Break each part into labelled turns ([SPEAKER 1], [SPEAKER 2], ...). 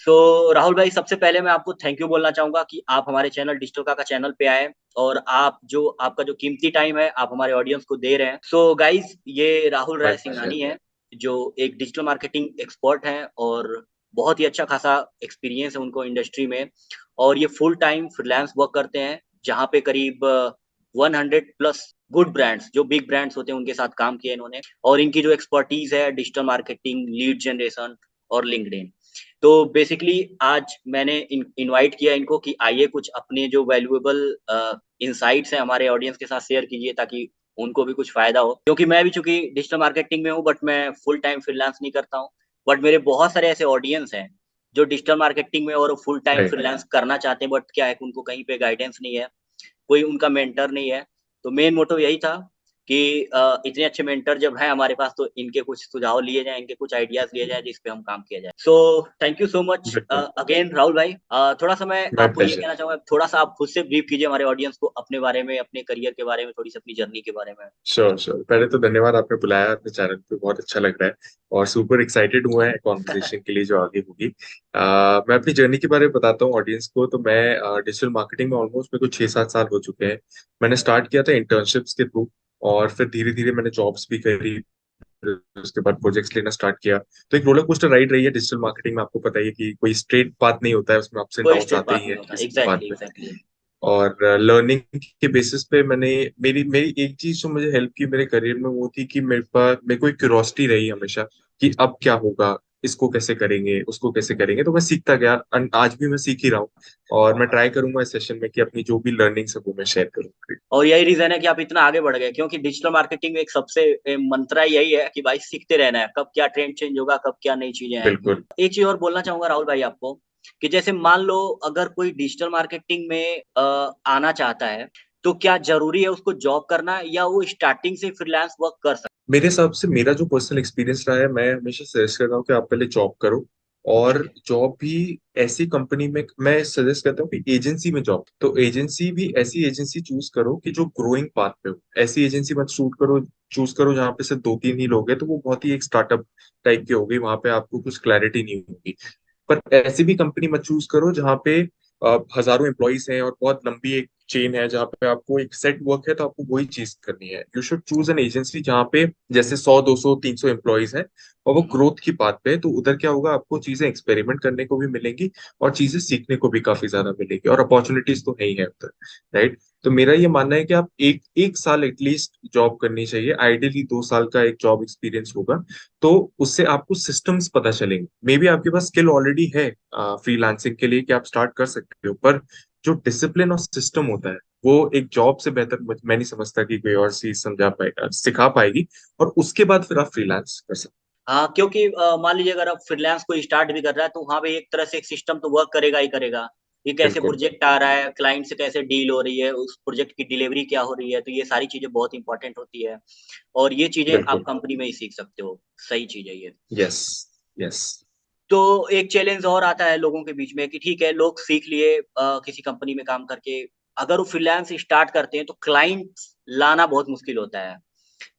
[SPEAKER 1] राहुल भाई, सबसे पहले मैं आपको थैंक यू बोलना चाहूंगा कि आप हमारे चैनल डिजिटल का चैनल पे आए और आपका जो कीमती टाइम है आप हमारे ऑडियंस को दे रहे हैं। गाइस, ये राहुल
[SPEAKER 2] माय
[SPEAKER 1] राय
[SPEAKER 2] प्लेजर।
[SPEAKER 1] सिंघानी है, जो एक डिजिटल मार्केटिंग एक्सपर्ट हैं और बहुत ही अच्छा खासा एक्सपीरियंस है उनको इंडस्ट्री में। और ये फुल टाइम फ्रीलांस वर्क करते हैं, जहाँ पे करीब 100+ गुड ब्रांड्स, जो बिग ब्रांड्स होते हैं, उनके साथ काम किया इन्होंने। और इनकी जो एक्सपर्टीज है डिजिटल मार्केटिंग, लीड जनरेशन और लिंक्डइन। तो बेसिकली आज मैंने इनवाइट किया इनको कि आइए कुछ अपने जो वैल्यूएबल इंसाइट्स हैं हमारे ऑडियंस के साथ शेयर कीजिए, ताकि उनको भी कुछ फायदा हो। क्योंकि मैं भी चूंकि डिजिटल मार्केटिंग में हूँ, बट मैं फुल टाइम फ्रीलांस नहीं करता हूँ। बट मेरे बहुत सारे ऐसे ऑडियंस हैं जो डिजिटल मार्केटिंग में और फुल टाइम
[SPEAKER 2] राइट।
[SPEAKER 1] फ्रीलांस करना चाहते हैं, बट क्या है कि उनको कहीं पे गाइडेंस नहीं है, कोई उनका मेंटर नहीं है। तो मेन मोटिव यही था कि इतने अच्छे मेंटर जब हैं हमारे पास, तो इनके कुछ सुझाव लिए जाएं, इनके कुछ आइडियाज लिए जाएं, जिस पे हम काम किया जाए। थैंक यू सो मच
[SPEAKER 2] बिल्कुल।
[SPEAKER 1] अगेन राहुल भाई। थोड़ा सा मैं
[SPEAKER 2] माय
[SPEAKER 1] आपको ये
[SPEAKER 2] प्लेजर।
[SPEAKER 1] कहना चाहूंगा, थोड़ा सा आप खुद से ब्रीफ कीजिए हमारे ऑडियंस को अपने बारे में, अपने करियर के बारे में, थोड़ी सी अपनी जर्नी के बारे में।
[SPEAKER 2] श्योर श्योर, पहले तो धन्यवाद, आपने बुलाया अपने चैनल पे, बहुत अच्छा लग रहा है। और सुपर एक्साइटेड हुआ है कॉन्वर्सेशन के लिए जो आगे होगी। मैं अपनी जर्नी के बारे में बताता हूँ ऑडियंस को। तो मैं डिजिटल मार्केटिंग में ऑलमोस्ट मेरे को 6-7 साल हो चुके हैं। मैंने स्टार्ट किया था इंटर्नशिप्स के थ्रू, और फिर धीरे धीरे मैंने जॉब्स भी करी। फिर उसके बाद प्रोजेक्ट्स लेना स्टार्ट किया। तो एक रोलर कोस्टर राइड रही है डिजिटल मार्केटिंग में। आपको पता ही है कि कोई स्ट्रेट पाथ नहीं होता है, उसमें अप्स एंड
[SPEAKER 1] कोई
[SPEAKER 2] डाउन्स
[SPEAKER 1] स्ट्रेट
[SPEAKER 2] आते
[SPEAKER 1] पाथ
[SPEAKER 2] ही
[SPEAKER 1] नहीं
[SPEAKER 2] हैं
[SPEAKER 1] होता,
[SPEAKER 2] किसी भी पाथ
[SPEAKER 1] एग्जैक्टली
[SPEAKER 2] में।
[SPEAKER 1] एग्जैक्टली।
[SPEAKER 2] और लर्निंग के बेसिस पे मैंने, मेरी मेरी एक चीज जो मुझे हेल्प की मेरे करियर में वो थी कि मेरे को एक क्यूरोसिटी रही हमेशा कि अब क्या होगा, इसको कैसे करेंगे, उसको कैसे करेंगे। तो मैं सीखता गया, आज भी मैं सीख ही रहा हूँ। और मैं ट्राई करूंगा इस सेशन में कि अपनी जो भी लर्निंग्स है वो मैं शेयर करूँ।
[SPEAKER 1] और यही रीजन है कि आप इतना आगे बढ़ गए, क्योंकि डिजिटल मार्केटिंग में एक सबसे मंत्रा यही है कि भाई सीखते रहना है, कब क्या ट्रेंड चेंज होगा, कब क्या नई चीजें आएंगी।
[SPEAKER 2] बिल्कुल।
[SPEAKER 1] एक चीज और बोलना चाहूंगा राहुल भाई आपको, कि जैसे मान लो अगर कोई डिजिटल मार्केटिंग में आना चाहता है, तो क्या जरूरी है उसको जॉब करना, या वो स्टार्टिंग से फ्रीलांस वर्क कर सकता
[SPEAKER 2] मेरे हिसाब से मेरा जो पर्सनल एक्सपीरियंस रहा है, मैं हमेशा सजेस्ट करता हूँ कि आप पहले जॉब करो।
[SPEAKER 1] है?
[SPEAKER 2] और
[SPEAKER 1] ठीक है।
[SPEAKER 2] जॉब भी ऐसी कंपनी में मैं सजेस्ट करता हूँ कि एजेंसी में जॉब, तो एजेंसी भी ऐसी एजेंसी चूज करो कि जो ग्रोइंग पाथ पे हो। ऐसी एजेंसी मत शूट करो, चूज करो जहाँ पे सिर्फ 2-3 ही लोग हैं, तो वो बहुत ही एक स्टार्टअप टाइप की होगी, वहां पे आपको कुछ क्लैरिटी नहीं होगी। पर ऐसी भी कंपनी मत चूज करो जहाँ पे हजारों एम्प्लॉइज हैं और बहुत लंबी एक चेन है, जहाँ पे आपको एक सेट वर्क है तो आपको वही चीज करनी है। You should choose an agency जहाँ पे जैसे 100, 200, 300 एम्प्लॉइज हैं और वो ग्रोथ की बात पे है। तो उधर क्या होगा, आपको चीजें एक्सपेरिमेंट करने को भी मिलेंगी और चीजें सीखने को भी काफी ज्यादा मिलेगी, और अपॉर्चुनिटीज तो है ही है उधर। राइट। तो मेरा ये मानना है कि आप एक एक साल एटलीस्ट जॉब करनी चाहिए, आइडियली 2 साल का एक जॉब एक्सपीरियंस होगा। तो उससे आपको सिस्टम्स पता चलेंगे। मे बी आपके पास स्किल ऑलरेडी है फ्रीलांसिंग के लिए कि आप स्टार्ट कर सकते हो, पर जो डिसिप्लिन और सिस्टम होता है वो एक जॉब से बेहतर मैं नहीं समझता कि कोई और चीज समझा पाएगा, सिखा पाएगी। और उसके बाद फिर आप फ्रीलांस कर सकते
[SPEAKER 1] हाँ, क्योंकि मान लीजिए अगर आप फ्रीलांस को स्टार्ट भी कर रहा है, तो वहाँ पे एक तरह से एक सिस्टम तो वर्क करेगा ही करेगा। ये
[SPEAKER 2] हो।
[SPEAKER 1] कैसे
[SPEAKER 2] बिल्कुल।
[SPEAKER 1] प्रोजेक्ट आ रहा है, क्लाइंट से कैसे डील हो रही है, उस प्रोजेक्ट की डिलीवरी क्या हो रही है, तो ये सारी चीजें बहुत इंपॉर्टेंट होती है। और ये चीजें आप
[SPEAKER 2] बिल्कुल।
[SPEAKER 1] कंपनी में ही सीख सकते हो। सही चीज है ये।
[SPEAKER 2] यस। यस।
[SPEAKER 1] तो एक चैलेंज और आता है लोगों के बीच में कि ठीक है, लोग सीख लिए किसी कंपनी में काम करके, अगर वो फ्रीलांस स्टार्ट करते हैं तो क्लाइंट लाना बहुत मुश्किल होता है।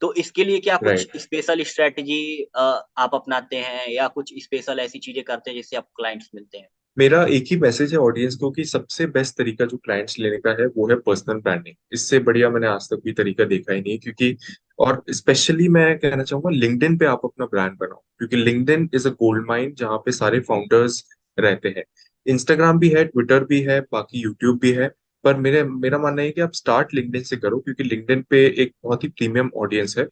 [SPEAKER 1] तो इसके लिए क्या कुछ
[SPEAKER 2] राइट।
[SPEAKER 1] स्पेशल स्ट्रेटजी आप अपनाते हैं, या कुछ स्पेशल ऐसी चीजें करते हैं जिससे आपको क्लाइंट्स मिलते हैं?
[SPEAKER 2] मेरा एक ही मैसेज है ऑडियंस को कि सबसे बेस्ट तरीका जो क्लाइंट्स लेने का है वो है पर्सनल ब्रांडिंग। इससे बढ़िया मैंने आज तक कोई तरीका देखा ही नहीं, क्योंकि और स्पेशली मैं कहना चाहूंगा लिंक्डइन पे आप अपना ब्रांड बनाओ, क्योंकि LinkedIn is a gold mine जहाँ पे सारे फाउंडर्स रहते हैं। इंस्टाग्राम भी है, ट्विटर भी है, बाकी यूट्यूब भी है। पर मेरा मानना है कि आप स्टार्ट लिंक्डइन से करो, क्योंकि लिंक्डइन पे एक बहुत ही प्रीमियम ऑडियंस है।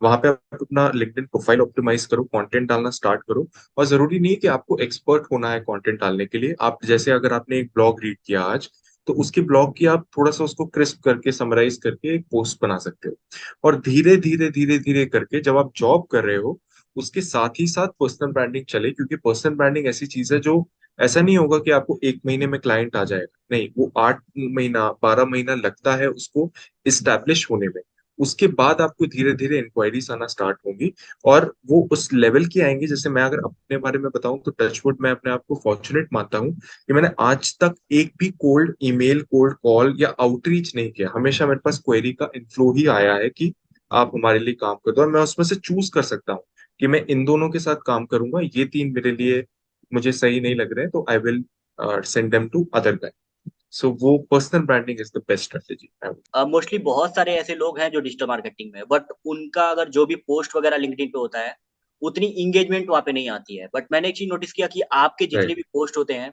[SPEAKER 2] वहां पे आप अपना लिंक्डइन प्रोफाइल ऑप्टिमाइज करो, कंटेंट डालना स्टार्ट करो। और जरूरी नहीं है कि आपको एक्सपर्ट होना है कंटेंट डालने के लिए। आप जैसे अगर आपने एक ब्लॉग रीड किया आज, तो उसके ब्लॉग की आप थोड़ा सा उसको क्रिस्प करके समराइज करके एक पोस्ट बना सकते हो। और धीरे धीरे धीरे धीरे करके जब आप जॉब कर रहे हो, उसके साथ ही साथ पर्सनल ब्रांडिंग चले, क्योंकि पर्सनल ब्रांडिंग ऐसी चीज है जो ऐसा नहीं होगा कि आपको 1 महीने में क्लाइंट आ जाएगा। नहीं, वो 8 महीना 12 महीना लगता है उसको इस्टेब्लिश होने में। उसके बाद आपको धीरे धीरे इंक्वायरीज आना स्टार्ट होंगी, और वो उस लेवल की आएंगी। जैसे मैं अगर अपने बारे में बताऊं तो टचवुड मैं अपने आप को फॉर्चुनेट मानता हूं कि मैंने आज तक एक भी कोल्ड ईमेल, कोल्ड कॉल या आउटरीच नहीं किया। हमेशा मेरे पास क्वेरी का इनफ्लो ही आया है कि आप हमारे लिए काम कर दो, और मैं उसमें से चूज कर सकता हूँ कि मैं इन दोनों के साथ काम करूंगा, ये 3 मेरे लिए मुझे सही नहीं लग रहे हैं, तो I will send them to other guy. So वो personal branding is the best strategy.
[SPEAKER 1] Mostly बहुत सारे ऐसे लोग हैं जो डिजिटल मार्केटिंग में, बट उनका अगर जो भी पोस्ट वगैरह लिंक्डइन पे होता है, उतनी इंगेजमेंट वहाँ पे नहीं आती है। बट मैंने एक चीज नोटिस किया कि आपके जितने
[SPEAKER 2] राइट।
[SPEAKER 1] भी पोस्ट होते हैं,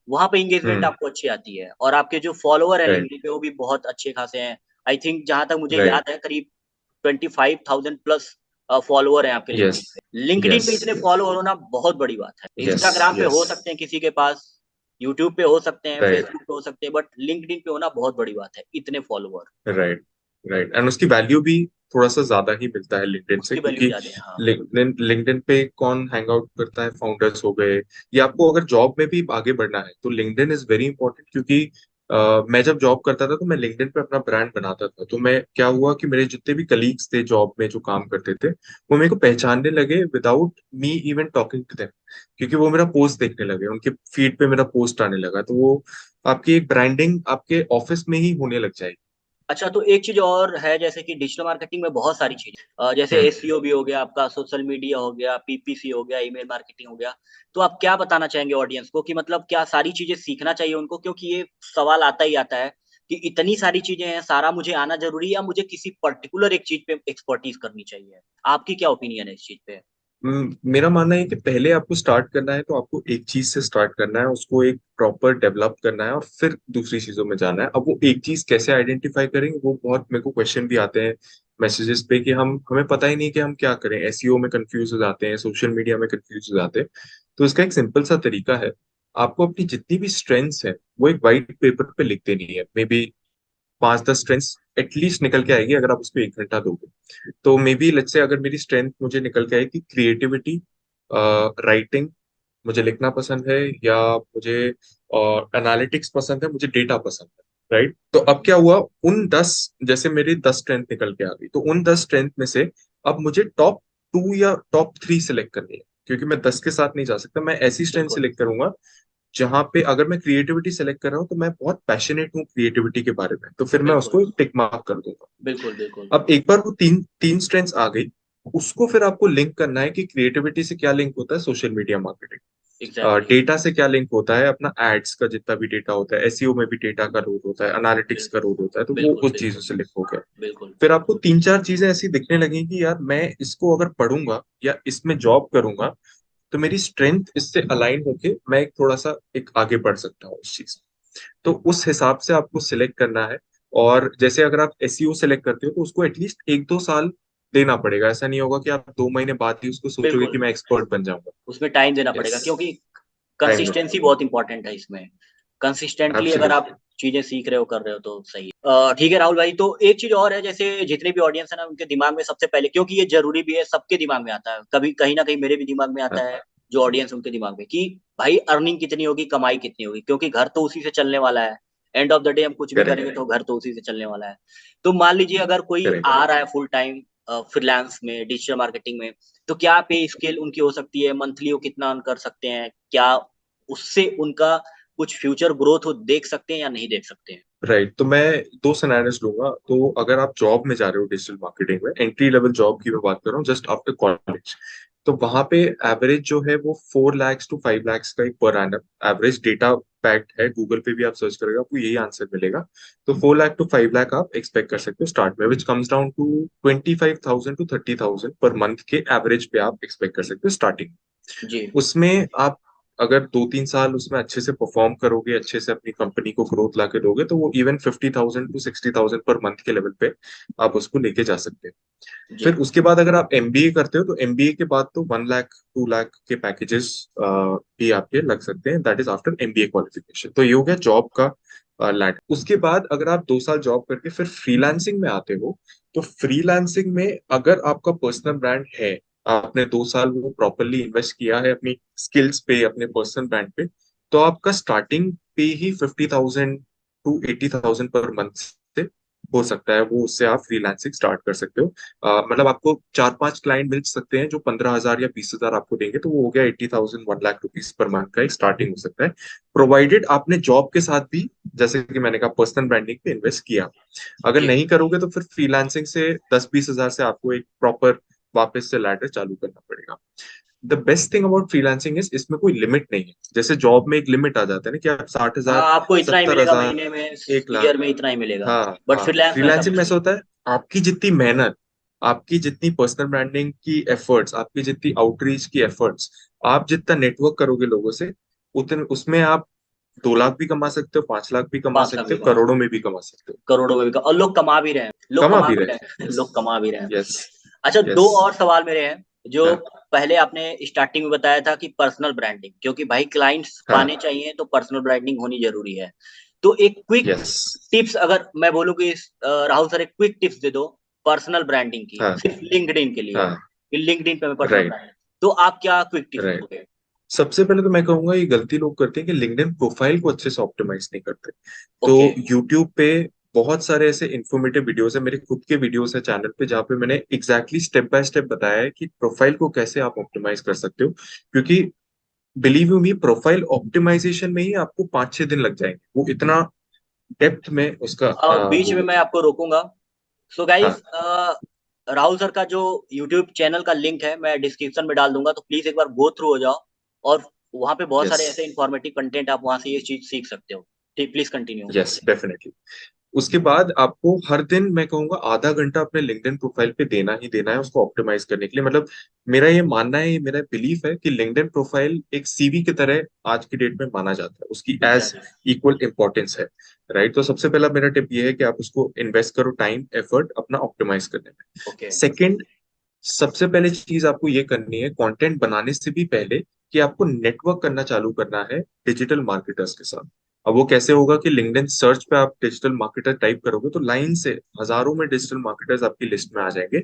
[SPEAKER 1] वहाँ पे इंगेजमेंट
[SPEAKER 2] हम्म।
[SPEAKER 1] आपको अच्छी आती है, और आपके जो फॉलोवर है
[SPEAKER 2] राइट।
[SPEAKER 1] लिंक्डइन पे वो भी बहुत अच्छे खासे हैं। आई थिंक जहां तक मुझे
[SPEAKER 2] राइट।
[SPEAKER 1] याद है, करीब 25,000 प्लस फॉलोवर हैं आपके
[SPEAKER 2] यस।
[SPEAKER 1] लिंक्डइन पे। LinkedIn
[SPEAKER 2] yes.
[SPEAKER 1] पे इतने फॉलोवर होना बहुत बड़ी बात है।
[SPEAKER 2] यस।
[SPEAKER 1] इंस्टाग्राम पे
[SPEAKER 2] यस।
[SPEAKER 1] हो सकते हैं किसी के पास, यूट्यूब पे हो सकते हैं,
[SPEAKER 2] राइट।
[SPEAKER 1] फेसबुक पे हो सकते हैं, बट लिंक्डइन पे होना बहुत बड़ी बात है, इतने फॉलोवर।
[SPEAKER 2] राइट। राइट। एंड उसकी वैल्यू भी थोड़ा सा ज्यादा ही मिलता है लिंक्डइन से,
[SPEAKER 1] उसकी वैल्यू
[SPEAKER 2] क्योंकि
[SPEAKER 1] ज्यादा है, हाँ।
[SPEAKER 2] लिंक्डइन पे कौन हैंग आउट करता है, फाउंडर्स हो गए, या आपको अगर जॉब में भी आगे बढ़ना है तो लिंक्डइन इज वेरी इंपॉर्टेंट। क्योंकि मैं जब जॉब करता था तो मैं लिंक्डइन पे अपना ब्रांड बनाता था, तो मैं क्या हुआ कि मेरे जितने भी कलीग्स थे जॉब में जो काम करते थे, वो मेरे को पहचानने लगे without me even talking to them, क्योंकि वो मेरा पोस्ट देखने लगे, उनके फीड पे मेरा पोस्ट आने लगा। तो वो आपकी एक ब्रांडिंग आपके ऑफिस में ही होने लग जाएगी।
[SPEAKER 1] अच्छा, तो एक चीज और है, जैसे कि डिजिटल मार्केटिंग में बहुत सारी चीजें, जैसे
[SPEAKER 2] हम्म।
[SPEAKER 1] एसईओ भी हो गया आपका, सोशल मीडिया हो गया, पीपीसी हो गया, ईमेल मार्केटिंग हो गया। तो आप क्या बताना चाहेंगे ऑडियंस को कि मतलब क्या सारी चीजें सीखना चाहिए उनको? क्योंकि ये सवाल आता ही आता है कि इतनी सारी चीजें हैं, सारा मुझे आना जरूरी है या मुझे किसी पर्टिकुलर एक चीज पे एक्सपर्टीज करनी चाहिए? आपकी क्या ओपिनियन है इस चीज पे?
[SPEAKER 2] मेरा मानना है कि पहले आपको स्टार्ट करना है तो आपको एक चीज से स्टार्ट करना है, उसको एक प्रॉपर डेवलप करना है और फिर दूसरी चीजों में जाना है। अब वो एक चीज कैसे आइडेंटिफाई करेंगे, वो बहुत मेरे को क्वेश्चन भी आते हैं मैसेजेस पे कि हमें पता ही नहीं कि हम क्या करें, एसईओ में कंफ्यूज हो जाते हैं, सोशल मीडिया में कंफ्यूज हो जाते हैं। तो इसका एक सिंपल सा तरीका है, आपको अपनी जितनी भी स्ट्रेंथ्स है वो एक वाइट पेपर पे लिख देनी है। मे बी 5-10 स्ट्रेंथ्स एटलीस्ट निकल के आएगी अगर आप उसको 1 घंटा दोगे। तो मे बी लेट्स से अगर मेरी स्ट्रेंथ मुझे निकल के आएगी क्रिएटिविटी, राइटिंग, मुझे लिखना पसंद है, या मुझे एनालिटिक्स पसंद है, मुझे डेटा पसंद है, राइट। तो अब क्या हुआ, उन 10, जैसे मेरी 10 स्ट्रेंथ निकल के आ गई, तो उन 10 स्ट्रेंथ में से अब मुझे टॉप 2 या टॉप 3 सिलेक्ट करनी है, क्योंकि मैं 10 के साथ नहीं जा सकता। मैं ऐसी स्ट्रेंथ
[SPEAKER 1] बिल्कुल,
[SPEAKER 2] सिलेक्ट करूंगा जहां पे अगर मैं क्रिएटिविटी सेलेक्ट कर रहा हूँ तो मैं बहुत पैशनेट हूँ क्रिएटिविटी के बारे में, तो फिर मैं
[SPEAKER 1] बिल्कुल,
[SPEAKER 2] उसको एक टिक मार्क कर दूंगा।
[SPEAKER 1] बिल्कुल, बिल्कुल।
[SPEAKER 2] अब एक बार वो तीन तीन स्ट्रेंथ्स आ गई, उसको फिर आपको लिंक करना है कि क्रिएटिविटी से क्या लिंक होता है, social media marketing,
[SPEAKER 1] exactly.
[SPEAKER 2] Data से क्या लिंक होता है, अपना एड्स का जितना भी डेटा होता है, एसईओ में भी डेटा का रोल होता है, एनालिटिक्स का रोल होता है, तो वो
[SPEAKER 1] बिल्कुल,
[SPEAKER 2] उस चीजों
[SPEAKER 1] बिल्कुल,
[SPEAKER 2] से लिंक हो गया।
[SPEAKER 1] बिल्कुल,
[SPEAKER 2] फिर आपको 3-4 चीजें ऐसी दिखने लगेंगी कि यार मैं इसको अगर पढ़ूंगा या इसमें जॉब करूंगा तो मेरी स्ट्रेंथ इससे अलाइन होके मैं एक थोड़ा सा एक आगे बढ़ सकता हूँ इस चीज में। तो उस हिसाब से आपको सिलेक्ट करना है। और जैसे अगर आप एसईओ सेलेक्ट करते हो तो उसको एटलीस्ट 1-2 साल देना पड़ेगा। ऐसा नहीं होगा कि आप 2 महीने बाद ही उसको सोचोगे कि
[SPEAKER 1] बिल्कुल।
[SPEAKER 2] मैं एक्सपर्ट बन जाऊंगा।
[SPEAKER 1] उसमें टाइम देना
[SPEAKER 2] यस।
[SPEAKER 1] पड़ेगा, क्योंकि
[SPEAKER 2] टाइम देना
[SPEAKER 1] कंसिस्टेंसी
[SPEAKER 2] पड़ेगा।
[SPEAKER 1] बहुत इंपॉर्टेंट है इसमें। कंसिस्टेंटली अगर आप
[SPEAKER 2] एब्सोल्युटली।
[SPEAKER 1] चीजें सीख रहे हो, कर रहे हो, तो सही है। ठीक है राहुल भाई, तो एक चीज और है, जैसे जितने भी ऑडियंस है ना, उनके दिमाग में सबसे पहले, क्योंकि ये जरूरी भी है, सबके दिमाग में आता है, कभी कहीं ना कहीं मेरे भी दिमाग में आता
[SPEAKER 2] हाँ।
[SPEAKER 1] है, जो ऑडियंस उनके दिमाग में, कि भाई अर्निंग कितनी होगी, कमाई कितनी होगी, क्योंकि घर तो उसी से चलने वाला है। एंड ऑफ द डे हम कुछ भी
[SPEAKER 2] करेक्ट।
[SPEAKER 1] करेंगे तो घर तो उसी से चलने वाला है। तो मान लीजिए अगर कोई
[SPEAKER 2] करेक्ट।
[SPEAKER 1] आ रहा है फुल टाइम फ्रीलांस में, डिजिटल मार्केटिंग में, तो क्या पे स्केल उनकी हो सकती है, मंथली वो कितना अर्न कर सकते हैं, क्या उससे उनका कुछ फ्यूचर ग्रोथ हो देख सकते हैं या नहीं देख सकते हैं?
[SPEAKER 2] राइट। तो मैं 2 सिनेरियोस लूंगा। तो अगर आप जॉब में जा रहे हो डिजिटल मार्केटिंग में, एंट्री लेवल जॉब की मैं बात कर रहा हूँ, जस्ट आफ्टर कॉलेज, तो वहां पे एवरेज जो है वो 4 lakhs to 5 lakhs का एक per annum average data pact है। गूगल पे भी आप सर्च करेंगे आपको यही आंसर मिलेगा। तो 4 लाख to 5 लाख आप एक्सपेक्ट कर सकते हो स्टार्ट में, which comes down to 25,000 to 30,000 per month के एवरेज पे आप एक्सपेक्ट कर सकते हो स्टार्टिंग।
[SPEAKER 1] जी,
[SPEAKER 2] उसमें आप अगर 2-3 साल उसमें अच्छे से परफॉर्म करोगे, अच्छे से अपनी कंपनी को ग्रोथ ला के दोगे, तो वो इवन 50,000 to 60,000 पर मंथ के लेवल पे आप उसको लेके जा सकते हैं।
[SPEAKER 1] जी,
[SPEAKER 2] फिर उसके बाद अगर आप एमबीए करते हो तो एमबीए के बाद तो 1 लाख 2 लाख के पैकेजेस भी आपके लग सकते हैं, that is after MBA qualification. तो ये हो गया जॉब का लैड। उसके बाद अगर आप 2 साल जॉब करके फिर फ्रीलांसिंग में आते हो, तो फ्रीलांसिंग में अगर आपका पर्सनल ब्रांड है, आपने 2 साल वो प्रॉपरली इन्वेस्ट किया है अपनी स्किल्स पे, अपने पर्सनल ब्रांड पे, तो आपका स्टार्टिंग पे ही 50,000 to 80,000 पर मंथ से हो सकता है। वो उससे आप फ्रीलांसिंग स्टार्ट कर सकते हो। मतलब आपको 4-5 क्लाइंट मिल सकते हैं जो 15,000 या 20,000 आपको देंगे, तो वो हो गया 80,000 1 लाख रुपीज पर मंथ का एक स्टार्टिंग हो सकता है, प्रोवाइडेड आपने जॉब के साथ भी, जैसे कि मैंने कहा, पर्सनल ब्रांडिंग पे इन्वेस्ट किया। अगर
[SPEAKER 1] जी।
[SPEAKER 2] नहीं करोगे तो फिर फ्रीलांसिंग से 10-20 हजार से आपको एक प्रॉपर वापस से लैडर चालू करना पड़ेगा। The best thing about freelancing is इसमें कोई लिमिट नहीं है। जैसे जॉब में एक लिमिट आ जाता है ना कि आप साठ
[SPEAKER 1] हाँ,
[SPEAKER 2] हजार
[SPEAKER 1] आपको इतना ही
[SPEAKER 2] सत्तर
[SPEAKER 1] मिलेगा
[SPEAKER 2] हजार
[SPEAKER 1] महीने में,
[SPEAKER 2] 1 लाख।
[SPEAKER 1] ईयर में इतना ही मिलेगा।
[SPEAKER 2] हाँ
[SPEAKER 1] बट
[SPEAKER 2] हाँ,
[SPEAKER 1] फ्रीलांस में ऐसा
[SPEAKER 2] फ्रीलांसिंग में
[SPEAKER 1] कुछ
[SPEAKER 2] ऐसा
[SPEAKER 1] नहीं।
[SPEAKER 2] होता है, आपकी जितनी मेहनत, आपकी जितनी पर्सनल ब्रांडिंग की एफर्ट्स, आपकी जितनी आउटरीच की एफर्ट्स, आप जितना नेटवर्क करोगे लोगों से, उतने उसमें आप 2 लाख भी कमा सकते हो, 5 लाख भी कमा
[SPEAKER 1] 5 लाख
[SPEAKER 2] सकते
[SPEAKER 1] भी
[SPEAKER 2] हो,
[SPEAKER 1] कमा,
[SPEAKER 2] करोड़ों में भी कमा सकते हो।
[SPEAKER 1] करोड़ों में भी कमा, और लोग कमा भी रहे हैं, लोग
[SPEAKER 2] कमा
[SPEAKER 1] कमा
[SPEAKER 2] भी
[SPEAKER 1] भी
[SPEAKER 2] रहे
[SPEAKER 1] रहे
[SPEAKER 2] हैं।
[SPEAKER 1] हैं,
[SPEAKER 2] यस
[SPEAKER 1] लोग कमा भी रहे हैं।
[SPEAKER 2] यस
[SPEAKER 1] अच्छा,
[SPEAKER 2] यस।
[SPEAKER 1] दो और सवाल मेरे हैं। जो
[SPEAKER 2] हाँ
[SPEAKER 1] पहले आपने स्टार्टिंग में बताया था कि पर्सनल ब्रांडिंग, क्योंकि भाई क्लाइंट्स
[SPEAKER 2] हाँ।
[SPEAKER 1] पाने चाहिए तो पर्सनल ब्रांडिंग होनी जरूरी है। तो एक क्विक
[SPEAKER 2] यस।
[SPEAKER 1] टिप्स अगर मैं बोलूँ कि राहुल सर एक क्विक टिप्स दे दो पर्सनल ब्रांडिंग की,
[SPEAKER 2] हाँ
[SPEAKER 1] सिर्फ लिंक्डइन के लिए,
[SPEAKER 2] हाँ।
[SPEAKER 1] कि लिंक्डइन पे मैं पर्सनल
[SPEAKER 2] राइट
[SPEAKER 1] ब्रांडिंग, तो आप क्या क्विक टिप्स
[SPEAKER 2] राइट।
[SPEAKER 1] दोगे?
[SPEAKER 2] सबसे पहले तो मैं कहूंगा ये गलती लोग करते हैं कि लिंक्डइन प्रोफाइल को अच्छे से ऑप्टिमाइज नहीं करते। तो
[SPEAKER 1] ओके।
[SPEAKER 2] यूट्यूब पे बहुत सारे ऐसे इन्फॉर्मेटिव वीडियोस है, मेरे खुद के वीडियोस है चैनल पे, जहाँ पे मैंने एग्जैक्टली स्टेप बाय स्टेप बताया है कि प्रोफाइल को कैसे आप ऑप्टिमाइज कर सकते हो। क्योंकि believe you me, profile optimisation में ही आपको 5-6 दिन लग जाएंगे, वो इतना डेप्थ में उसका
[SPEAKER 1] बीच
[SPEAKER 2] वो
[SPEAKER 1] में मैं
[SPEAKER 2] होता है।
[SPEAKER 1] आपको रोकूंगा। सो गाइस,
[SPEAKER 2] हाँ।
[SPEAKER 1] राहुल सर का जो यूट्यूब चैनल का लिंक है मैं डिस्क्रिप्शन में डाल दूंगा, तो प्लीज एक बार गो थ्रू हो जाओ, और वहां पे बहुत
[SPEAKER 2] यस
[SPEAKER 1] सारे ऐसे इंफॉर्मेटिव कंटेंट आप वहां से ये चीज सीख सकते हो। ठीक, प्लीज कंटिन्यू।
[SPEAKER 2] Yes definitely. उसके बाद आपको हर दिन मैं कहूंगा आधा घंटा अपने लिंक्डइन प्रोफाइल पे देना ही देना है उसको ऑप्टिमाइज करने के लिए। मतलब मेरा ये मानना है, ये मेरा बिलीफ है कि लिंक्डइन प्रोफाइल एक सीवी की तरह आज की डेट में माना जाता है, उसकी एज
[SPEAKER 1] एग्जैक्टली।
[SPEAKER 2] इक्वल इंपॉर्टेंस है। राइट, तो सबसे पहला मेरा टिप ये है कि आप उसको इन्वेस्ट करो टाइम एफर्ट अपना ऑप्टिमाइज करने में।
[SPEAKER 1] ओके।
[SPEAKER 2] सेकंड, सबसे पहले चीज आपको ये करनी है कंटेंट बनाने से भी पहले कि आपको नेटवर्क करना चालू करना है डिजिटल मार्केटर्स के साथ। अब वो कैसे होगा कि लिंक्डइन सर्च पे आप डिजिटल मार्केटर टाइप करोगे तो लाइन से हजारों में डिजिटल मार्केटर्स आपकी लिस्ट में आ जाएंगे।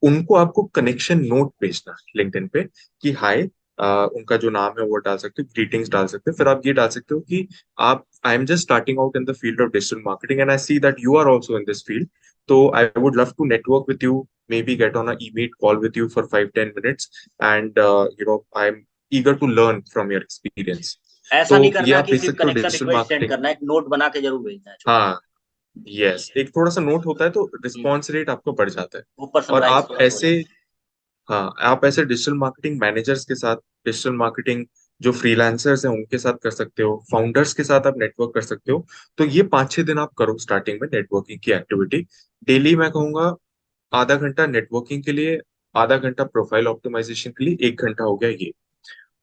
[SPEAKER 2] उनको आपको कनेक्शन नोट भेजना है लिंक्डइन पे कि हाय, उनका जो नाम है वो डाल सकते हो, ग्रीटिंग्स डाल सकते हो, फिर आप ये डाल सकते हो कि आप I am just starting out in the field of digital marketing and I see that you are also in this field, तो I would love to network with you, maybe get on a e-meet call with you for 5-10 minutes and I'm eager to learn from your experience.
[SPEAKER 1] ऐसा
[SPEAKER 2] तो
[SPEAKER 1] नहीं
[SPEAKER 2] ये
[SPEAKER 1] करना
[SPEAKER 2] आप
[SPEAKER 1] कि
[SPEAKER 2] भेज
[SPEAKER 1] सिर्फ
[SPEAKER 2] सकते हो
[SPEAKER 1] connection
[SPEAKER 2] digital
[SPEAKER 1] request send
[SPEAKER 2] marketing.
[SPEAKER 1] करना है, एक नोट बना के जरूर भेजना है छोटा सा।
[SPEAKER 2] हाँ, यस, एक थोड़ा सा नोट होता है तो
[SPEAKER 1] हम्म,
[SPEAKER 2] रिस्पॉन्स रेट आपका बढ़ जाता है।
[SPEAKER 1] वो
[SPEAKER 2] और
[SPEAKER 1] पर्सनलाइज
[SPEAKER 2] आप
[SPEAKER 1] थोड़ा सा हो
[SPEAKER 2] ऐसे,
[SPEAKER 1] जाता
[SPEAKER 2] हाँ, आप ऐसे डिजिटल मार्केटिंग मैनेजर्स के साथ, डिजिटल मार्केटिंग जो फ्रीलांसर्स हैं उनके साथ कर सकते हो, फाउंडर्स के साथ आप नेटवर्क कर सकते हो। तो ये 5-6 दिन आप करो स्टार्टिंग में नेटवर्किंग की एक्टिविटी डेली। मैं कहूंगा आधा घंटा नेटवर्किंग के लिए, आधा घंटा प्रोफाइल ऑप्टिमाइजेशन के लिए, 1 घंटा हो गया ये।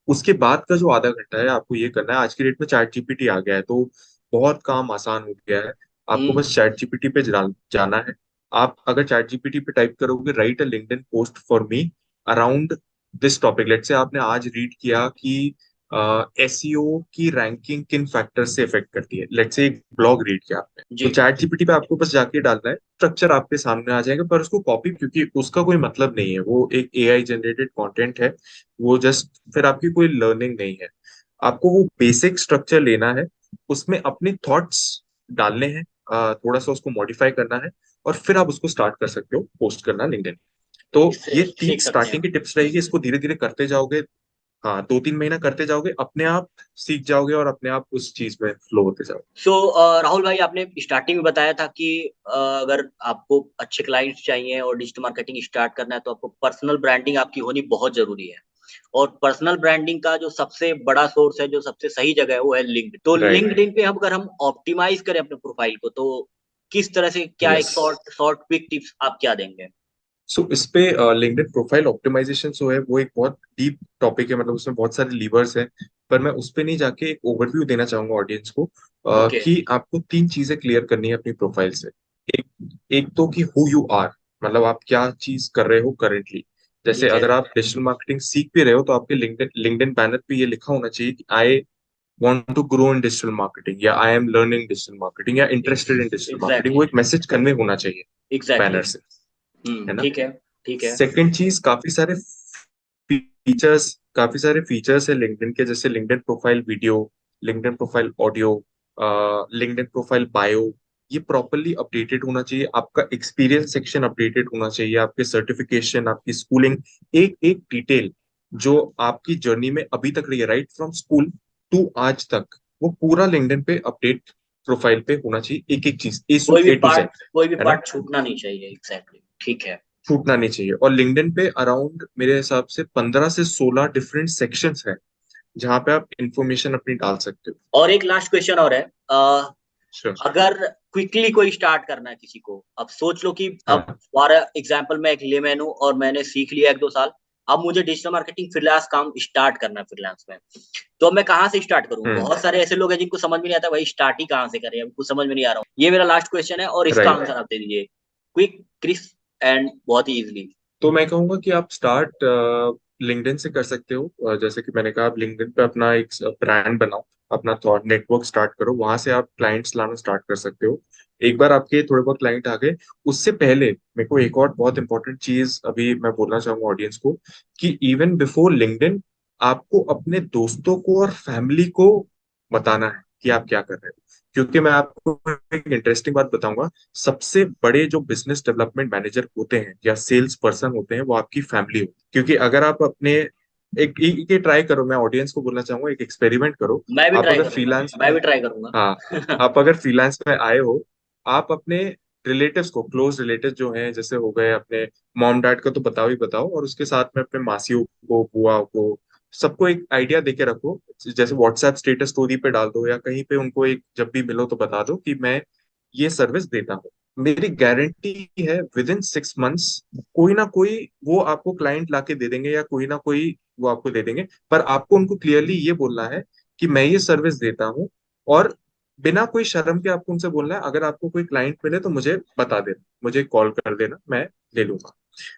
[SPEAKER 2] उसके बाद का जो आधा घंटा है आपको ये करना है, आज की डेट में चैट जीपीटी आ गया है तो बहुत काम आसान हो गया है।
[SPEAKER 1] है।
[SPEAKER 2] आपको बस चैट जीपीटी पे जाना है। आप अगर चैट जीपीटी पे टाइप करोगे right a LinkedIn post for me around this topic, let's say आपने आज रीड किया कि एसईओ की रैंकिंग किन फैक्टर से इफेक्ट करती है, लेट्स से एक ब्लॉग रीड किया आपने, तो
[SPEAKER 1] जी।
[SPEAKER 2] चैट जीपीटी पे आपको बस जाके डालना है, स्ट्रक्चर आपके सामने आ जाएगा, पर उसको कॉपी, क्योंकि उसका कोई मतलब नहीं है, वो एक एआई जनरेटेड कंटेंट है, वो जस्ट फिर आपकी कोई लर्निंग नहीं है। आपको वो बेसिक स्ट्रक्चर लेना है, उसमें अपने थॉट्स डालने हैं, थोड़ा सा उसको मॉडिफाई करना है, और फिर आप उसको स्टार्ट कर सकते हो पोस्ट करना लिंक्डइन। तो
[SPEAKER 1] इससे
[SPEAKER 2] ये तीन
[SPEAKER 1] सीख सकते हैं
[SPEAKER 2] स्टार्टिंग
[SPEAKER 1] हम।
[SPEAKER 2] की टिप्स रहेगी, इसको धीरे धीरे करते जाओगे। हाँ, 2-3 महीना करते जाओगे, अपने आप सीख जाओगे और अपने आप उस चीज में फ्लो होते जाओगे।
[SPEAKER 1] सो राहुल भाई, आपने स्टार्टिंग में बताया था कि अगर आपको अच्छे क्लाइंट्स चाहिए और डिजिटल मार्केटिंग स्टार्ट करना है तो आपको पर्सनल ब्रांडिंग आपकी होनी बहुत जरूरी है। और पर्सनल ब्रांडिंग का जो सबसे बड़ा सोर्स है, जो सबसे सही जगह है, वो है लिंक्डइन। तो
[SPEAKER 2] राइट।
[SPEAKER 1] लिंक्डइन पे अगर हम ऑप्टिमाइज करें अपने प्रोफाइल को, तो किस तरह से, क्या एक
[SPEAKER 2] yes.
[SPEAKER 1] Short short quick tips आप क्या देंगे?
[SPEAKER 2] सो इस पे लिंक्डइन प्रोफाइल ऑप्टिमाइजेशन जो है वो एक बहुत डीप टॉपिक है, मतलब उसमें बहुत सारे लीवर्स हैं, पर मैं उस पे नहीं जाके एक ओवरव्यू देना चाहूंगा ऑडियंस को,
[SPEAKER 1] ओके।
[SPEAKER 2] कि आपको 3 चीजें क्लियर करनी है अपनी प्रोफाइल से। एक एक तो कि हु यू आर, मतलब आप क्या चीज कर रहे हो करेंटली। जैसे
[SPEAKER 1] ठीक है।
[SPEAKER 2] अगर आप डिजिटल मार्केटिंग सीख भी रहे हो तो आपके लिंक्डइन लिंक्डइन बैनर पे ये लिखा होना चाहिए कि I want to grow in digital marketing, या I am learning digital marketing, या इंटरेस्टेड इन डिजिटल मार्केटिंग, वो
[SPEAKER 1] एग्जैक्टली।
[SPEAKER 2] एक मैसेज कन्वे होना चाहिए
[SPEAKER 1] एग्जैक्टली।
[SPEAKER 2] बैनर से, है ना।
[SPEAKER 1] ठीक है। ठीक है।
[SPEAKER 2] सेकंड चीज, काफी सारे फीचर्स है लिंक्डइन के, जैसे LinkedIn profile video, LinkedIn profile audio, LinkedIn profile bio, ये प्रॉपरली अपडेटेड होना चाहिए। आपका एक्सपीरियंस सेक्शन अपडेटेड होना चाहिए, आपके सर्टिफिकेशन, आपकी स्कूलिंग, एक एक डिटेल जो आपकी जर्नी में अभी तक रही है, राइट फ्रॉम स्कूल टू आज तक, वो पूरा लिंक्डइन पे अपडेट प्रोफाइल पे होना चाहिए, एक एक चीज, ए
[SPEAKER 1] कोई भी
[SPEAKER 2] टू जेड,
[SPEAKER 1] पार्ट, कोई भी
[SPEAKER 2] है ना।
[SPEAKER 1] पार्ट छूटना नहीं चाहिए। एग्जैक्टली। ठीक है।
[SPEAKER 2] छूटना नहीं चाहिए। और लिंक्डइन पे अराउंड मेरे हिसाब से 15 से 16 डिफरेंट सेक्शंस हैं जहाँ पे आप इंफॉर्मेशन अपनी डाल सकते हो।
[SPEAKER 1] और एक लास्ट क्वेश्चन और है,
[SPEAKER 2] श्योर।
[SPEAKER 1] अगर क्विकली कोई स्टार्ट करना है किसी को, अब सोच लो कि अब
[SPEAKER 2] हाँ।
[SPEAKER 1] फॉर एग्जाम्पल मैं एक लेमैन हूँ और मैंने सीख लिया 1-2 साल, अब मुझे डिजिटल मार्केटिंग फ्रीलांस काम स्टार्ट करना है फ्रीलांस में, तो मैं कहाँ से स्टार्ट करूँ?
[SPEAKER 2] हम्म।
[SPEAKER 1] बहुत सारे ऐसे लोग हैं जिनको समझ में नहीं आता भाई स्टार्ट ही कहाँ से करें, अब कुछ समझ में नहीं आ रहा हूँ। ये मेरा लास्ट क्वेश्चन है और इसका
[SPEAKER 2] राइट।
[SPEAKER 1] आंसर आप दे दीजिए, क्विक, क्रिस्प एंड बहुत ही इजीली।
[SPEAKER 2] तो मैं कहूंगा कि आप स्टार्ट लिंक्डइन से कर सकते हो। जैसे कि मैंने कहा, आप लिंक्डइन पे अपना एक ब्रांड बनाओ, अपना थॉट नेटवर्क स्टार्ट करो, वहां से आप क्लाइंट्स लाना स्टार्ट कर सकते हो। एक बार आपके थोड़े बहुत क्लाइंट आ गए, उससे पहले मेरे को एक और बहुत इंपॉर्टेंट चीज अभी मैं बोलना चाहूंगा ऑडियंस को, कि इवन बिफोर लिंक्डइन आपको अपने दोस्तों को और फैमिली को बताना है कि आप क्या कर रहे हो। क्योंकि मैं आपको एक इंटरेस्टिंग बात बताऊंगा, सबसे बड़े जो बिजनेस डेवलपमेंट मैनेजर होते हैं या सेल्स पर्सन होते हैं वो आपकी फैमिली होती है। क्योंकि अगर आप अपने एक ये ट्राई करो, मैं ऑडियंस को बोलना चाहूंगा, एक एक्सपेरिमेंट करो।
[SPEAKER 1] मैं भी
[SPEAKER 2] आप
[SPEAKER 1] ट्राई
[SPEAKER 2] अगर
[SPEAKER 1] करूंगा,
[SPEAKER 2] फ्रीलांस
[SPEAKER 1] मैं
[SPEAKER 2] में,
[SPEAKER 1] भी ट्राई करूंगा।
[SPEAKER 2] हाँ, आप अगर फ्रीलांस में आए हो, आप अपने रिलेटिव्स को, क्लोज रिलेटिव्स जो हैं, जैसे हो गए अपने मॉम डैड को तो बताओ ही बताओ, और उसके साथ में अपने मासियों को, बुआ को, सबको एक आइडिया देके रखो। जैसे व्हाट्सएप स्टेटस स्टोरी पे डाल दो या कहीं पे उनको एक जब भी मिलो तो बता दो कि मैं ये सर्विस देता हूँ। मेरी गारंटी है विद इन 6 मंथ्स कोई ना कोई वो आपको क्लाइंट लाके दे देंगे, या कोई ना कोई वो आपको दे देंगे। पर आपको उनको क्लियरली ये बोलना है कि मैं ये सर्विस देता हूँ, और बिना कोई शर्म के आपको उनसे बोलना है, अगर आपको कोई क्लाइंट मिले तो मुझे बता देना, मुझे कॉल कर देना, मैं ले लूंगा।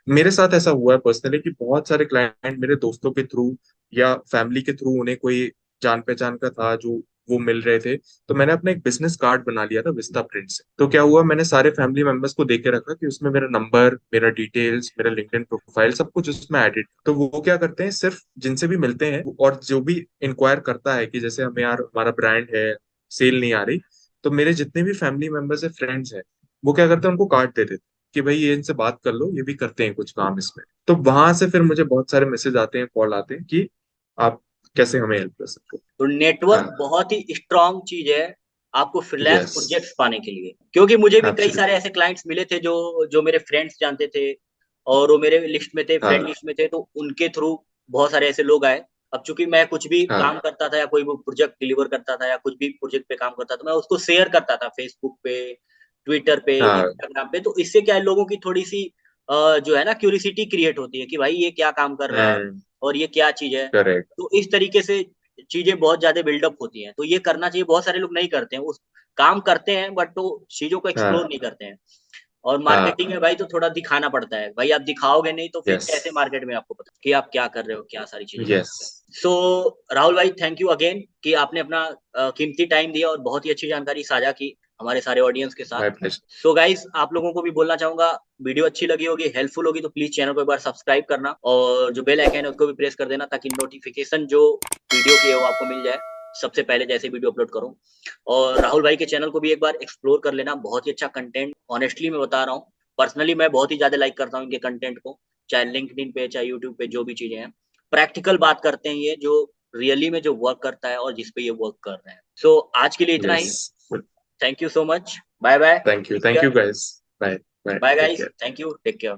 [SPEAKER 2] मेरे साथ ऐसा हुआ है पर्सनली कि बहुत सारे क्लाइंट मेरे दोस्तों के थ्रू या फैमिली के थ्रू, उन्हें कोई जान पहचान का था जो वो मिल रहे थे, तो मैंने अपना एक बिजनेस कार्ड बना लिया था विस्ता प्रिंट से। तो क्या हुआ, मैंने सारे फैमिली मेंबर्स को दे के रखा कि उसमें मेरा नंबर, मेरा डिटेल्स, मेरा लिंक्डइन प्रोफाइल, सब कुछ उसमें एडिट। तो वो क्या करते हैं, सिर्फ जिनसे भी मिलते हैं और जो भी इंक्वायर करता है कि जैसे हमें यार हमारा ब्रांड है, सेल नहीं आ रही, तो मेरे जितने भी फैमिली मेंबर्स है, फ्रेंड्स हैं, वो क्या करते हैं, उनको कार्ड दे देते कि भाई ये इनसे बात कर लो, ये भी करते हैं कुछ काम इसमें। तो वहां से फिर मुझे बहुत सारे मैसेज आते हैं, कॉल आते हैं कि आप कैसे हमें हेल्प कर सकते
[SPEAKER 1] तो
[SPEAKER 2] हो।
[SPEAKER 1] नेटवर्क
[SPEAKER 2] हाँ।
[SPEAKER 1] बहुत ही स्ट्रांग चीज है आपको फ्रीलांस
[SPEAKER 2] यस।
[SPEAKER 1] प्रोजेक्ट्स पाने के लिए, क्योंकि मुझे भी कई सारे
[SPEAKER 2] एब्सोल्युटली।
[SPEAKER 1] ऐसे क्लाइंट्स मिले थे जो जो मेरे फ्रेंड्स जानते थे और वो मेरे लिस्ट में थे, फ्रेंड
[SPEAKER 2] हाँ।
[SPEAKER 1] लिस्ट में थे, तो उनके थ्रू बहुत सारे ऐसे लोग आए। अब चूंकि मैं कुछ भी
[SPEAKER 2] हाँ।
[SPEAKER 1] काम करता था या कोई भी प्रोजेक्ट डिलीवर करता था या कुछ भी प्रोजेक्ट पे काम करता था, मैं उसको शेयर करता था फेसबुक पे, ट्विटर पे,
[SPEAKER 2] हाँ।
[SPEAKER 1] इंस्टाग्राम पे, तो इससे क्या है, लोगों की थोड़ी सी जो है ना क्यूरियोसिटी क्रिएट होती है कि भाई ये क्या काम कर रहा है
[SPEAKER 2] हम्म।
[SPEAKER 1] और ये क्या चीज है।
[SPEAKER 2] करेक्ट।
[SPEAKER 1] तो इस तरीके से चीजें बहुत ज्यादा बिल्डअप होती हैं, तो ये करना चाहिए। बहुत सारे लोग नहीं करते हैं, उस काम करते हैं बट वो चीजों को एक्सप्लोर
[SPEAKER 2] हाँ।
[SPEAKER 1] नहीं करते हैं। और
[SPEAKER 2] हाँ।
[SPEAKER 1] मार्केटिंग में भाई तो थोड़ा दिखाना पड़ता है भाई, आप दिखाओगे नहीं तो फिर
[SPEAKER 2] यस।
[SPEAKER 1] कैसे मार्केट में आपको पता कि आप क्या कर रहे हो, क्या सारी चीजें हैं।
[SPEAKER 2] यस।
[SPEAKER 1] सो राहुल भाई, थैंक यू अगेन कि आपने अपना कीमती टाइम दिया और बहुत ही अच्छी जानकारी साझा की हमारे सारे ऑडियंस के साथ।
[SPEAKER 2] My pleasure.
[SPEAKER 1] सो गाइस, आप लोगों को भी बोलना चाहूंगा, वीडियो अच्छी लगी होगी, हेल्पफुल होगी, तो प्लीज चैनल को एक बार सब्सक्राइब करना और जो बेल आइकन है उसको भी प्रेस कर देना ताकि नोटिफिकेशन जो वीडियो की है वो आपको मिल जाए सबसे पहले जैसे वीडियो अपलोड करूं। और राहुल भाई के चैनल को भी एक बार एक्सप्लोर कर लेना, बहुत ही अच्छा कंटेंट, ऑनेस्टली मैं बता रहा हूँ, पर्सनली मैं बहुत ही ज्यादा लाइक करता हूँ इनके कंटेंट को, चाहे लिंक्डइन पे चाहे यूट्यूब पे, जो भी चीजें हैं प्रैक्टिकल बात करते हैं ये, जो रियली में जो वर्क करता है और जिस पे ये वर्क कर रहे हैं। सो आज के लिए इतना
[SPEAKER 2] यस।
[SPEAKER 1] ही। Thank you so much, bye bye, take
[SPEAKER 2] thank you
[SPEAKER 1] care.
[SPEAKER 2] Guys. Bye. Bye,
[SPEAKER 1] bye
[SPEAKER 2] take
[SPEAKER 1] guys,
[SPEAKER 2] care.
[SPEAKER 1] Thank you, take care.